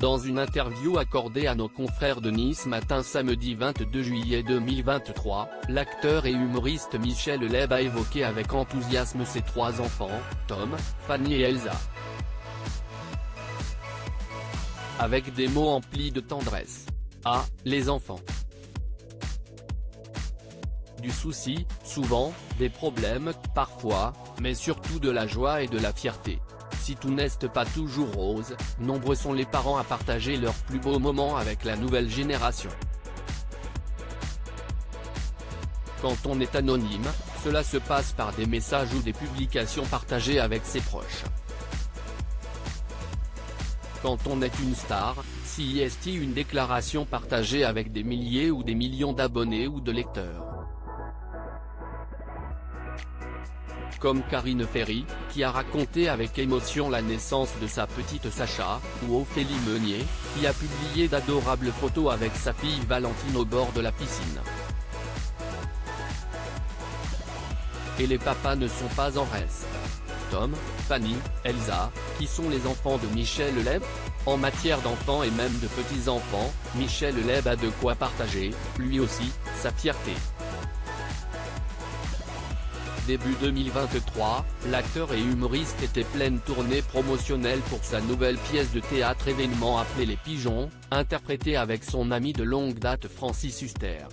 Dans une interview accordée à nos confrères de Nice Matin samedi 22 juillet 2023, l'acteur et humoriste Michel Leb a évoqué avec enthousiasme ses 3 enfants, Tom, Fanny et Elsa. Avec des mots emplis de tendresse. Ah, les enfants. Du souci, souvent, des problèmes, parfois, mais surtout de la joie et de la fierté. Si tout n'est pas toujours rose, nombreux sont les parents à partager leurs plus beaux moments avec la nouvelle génération. Quand on est anonyme, cela se passe par des messages ou des publications partagées avec ses proches. Quand on est une star, c'est une déclaration partagée avec des milliers ou des millions d'abonnés ou de lecteurs. Comme Karine Ferry, qui a raconté avec émotion la naissance de sa petite Sacha, ou Ophélie Meunier, qui a publié d'adorables photos avec sa fille Valentine au bord de la piscine. Et les papas ne sont pas en reste. Tom, Fanny, Elsa, qui sont les enfants de Michel Leb. En matière d'enfants et même de petits-enfants, Michel Leb a de quoi partager, lui aussi, sa fierté. Début 2023, l'acteur et humoriste était pleine tournée promotionnelle pour sa nouvelle pièce de théâtre événement appelée Les Pigeons, interprétée avec son ami de longue date Francis Huster.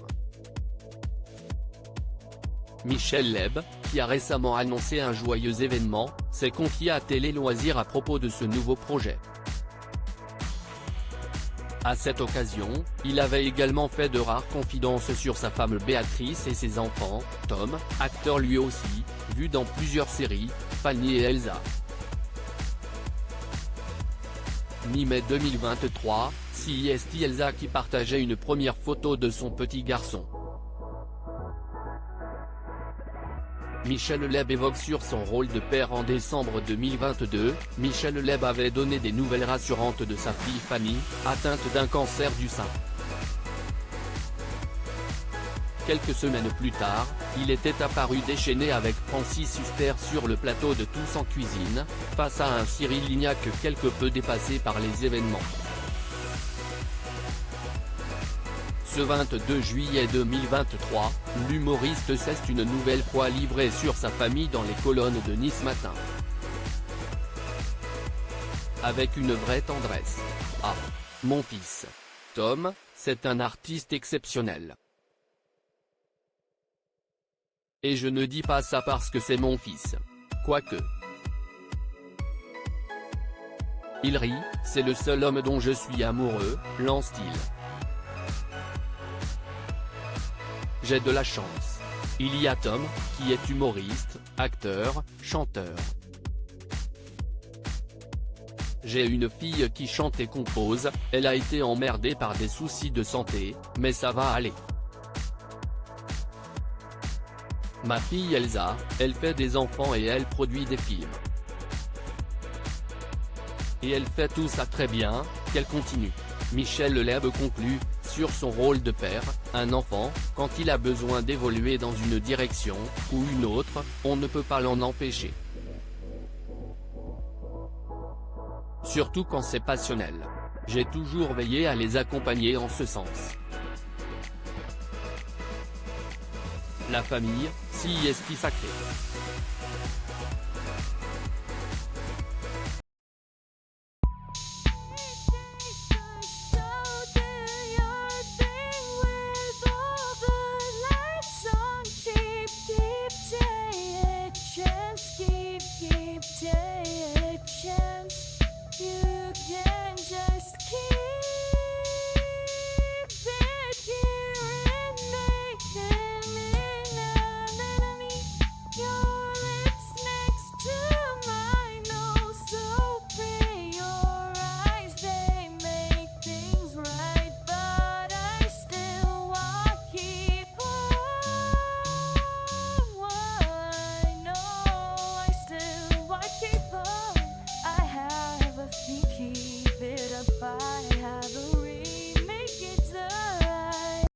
Michel Leb, qui a récemment annoncé un joyeux événement, s'est confié à Télé Loisirs à propos de ce nouveau projet. À cette occasion, il avait également fait de rares confidences sur sa femme Béatrice et ses enfants, Tom, acteur lui aussi, vu dans plusieurs séries, Fanny et Elsa. Mi-mai 2023, c'est Elsa qui partageait une première photo de son petit garçon. Michel Leb évoque sur son rôle de père en décembre 2022, Michel Leb avait donné des nouvelles rassurantes de sa fille Fanny, atteinte d'un cancer du sein. Quelques semaines plus tard, il était apparu déchaîné avec Francis Huster sur le plateau de Tous en cuisine, face à un Cyril Lignac quelque peu dépassé par les événements. Ce 22 juillet 2023, l'humoriste s'est une nouvelle fois livré sur sa famille dans les colonnes de Nice Matin. Avec une vraie tendresse. Ah, mon fils. Tom, c'est un artiste exceptionnel. Et je ne dis pas ça parce que c'est mon fils. Quoique. Il rit, c'est le seul homme dont je suis amoureux, lance-t-il. J'ai de la chance. Il y a Tom, qui est humoriste, acteur, chanteur. J'ai une fille qui chante et compose, elle a été emmerdée par des soucis de santé, mais ça va aller. Ma fille Elsa, elle fait des enfants et elle produit des films. Et elle fait tout ça très bien, qu'elle continue. Michel Leb conclut, sur son rôle de père, un enfant, quand il a besoin d'évoluer dans une direction, ou une autre, on ne peut pas l'en empêcher. Surtout quand c'est passionnel. J'ai toujours veillé à les accompagner en ce sens. La famille, c'est sacré.